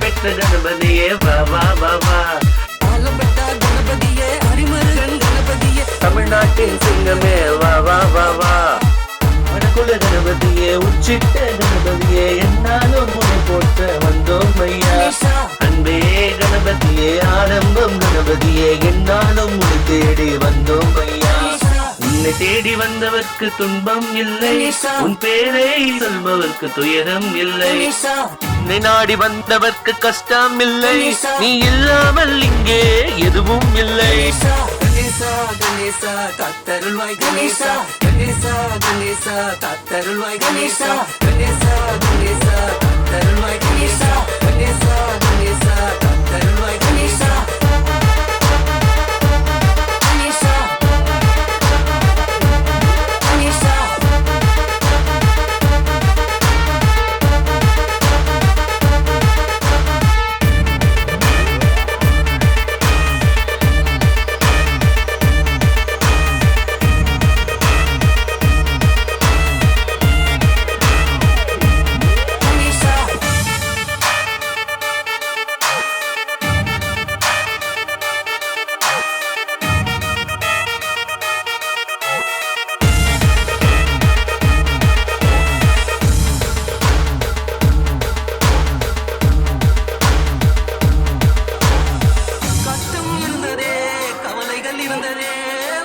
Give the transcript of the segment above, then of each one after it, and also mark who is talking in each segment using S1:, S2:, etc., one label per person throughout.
S1: பெற்ற கணபதியே வா வா வா வா.
S2: கணபதியே அரிமருகன் கணபதியே
S1: தமிழ்நாட்டின் சிங்கமே வா வா வா வா. வடகுல கணபதியே உச்சிட்ட கணபதியே என்னாலும் முனை போற்ற வந்தோம் ஐயா. அன்பே கணபதியே ஆரம்பம் கணபதியே என்னாலும் முனை தேடி வந்தோம் ஐயா. உன்னை தேடி வந்தவர்க்கு துன்பம் இல்லை, உன் பேரை சொல்பவர்க்கு துயரம் இல்லை. உன்னை நாடி வந்தவர்க்கு கஷ்டம் இல்லை, நீ இல்லாமல் இங்கே எதுவும் இல்லை.
S2: கணேசா கணேசா காத்தருள்வாய் கணேசா கணேசா கணேசா காத்தருள்வாய் கணேசா கணேசா கணேசா காத்தருள்வாய் கணேசா கணேசா கணேசா காத்தருள்வாய் கணேசா கணேசா கணேசா.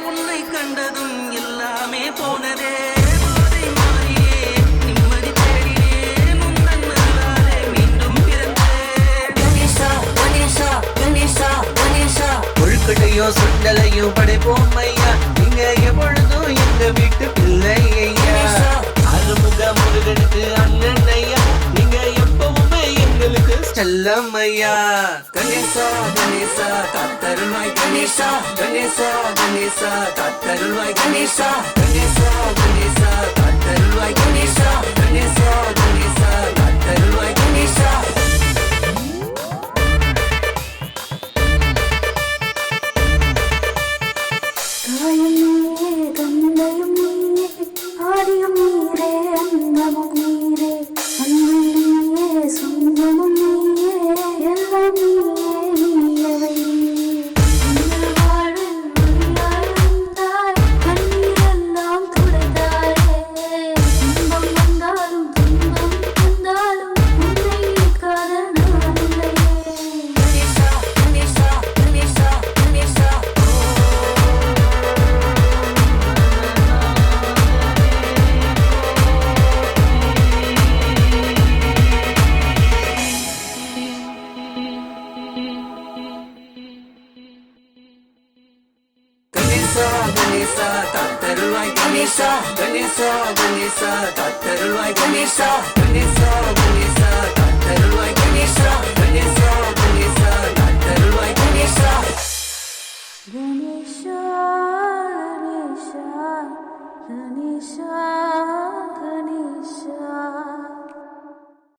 S2: உன்னை கண்டதும் எல்லாமே போனதே போதை மாறியே நிம்மதி தேடினேன் உந்தன் அருளாலே மீண்டும் பிறந்தேன். கணேசா கணேசா கணேசா கணேசா.
S1: கொழுக்கட்டையோ சுண்டலையோ படைப்போம் ஐயா, நீங்க எப்பொழுதும் எங்க வீட்டு பிள்ளை ஐயா. அருமுக முருகனுக்கு அண்ணன் ஐயா, நீங்க எப்பவுமே எங்களுக்கு செல்லம் ஐயா.
S2: கணேசா கணேசா காத்தருள்வாய் கணேசா கணேசா கணேசா காத்தருள்வாய் கணேசா கணேசா கணேசா காத்தருள்வாய் கணேசா கணேசா கணேசா காத்தருள்வாய் கணேசா.
S3: தாயும் நீரே தந்தையும் நீரே ஆதியும் நீரே அந்தமும் நீரே அன்பும் நீயே சொந்தமும் நீயே எல்லாம் நீயே நீயவை நீயே வாழ ஒளியாய் வந்தாய் கண்ணீரெல்லாம் துடைத்தாயே. இன்பம் வந்தாலும் துன்பம் வந்தாலும் உன்னை நீக்காத நான் இல்லையே.
S2: கணேசா கணேசா கணேசா கணேசா. கணேசா கணேசா காத்தருள்வாய் கணேசா கணேசா கணேசா காத்தருள்வாய் கணேசா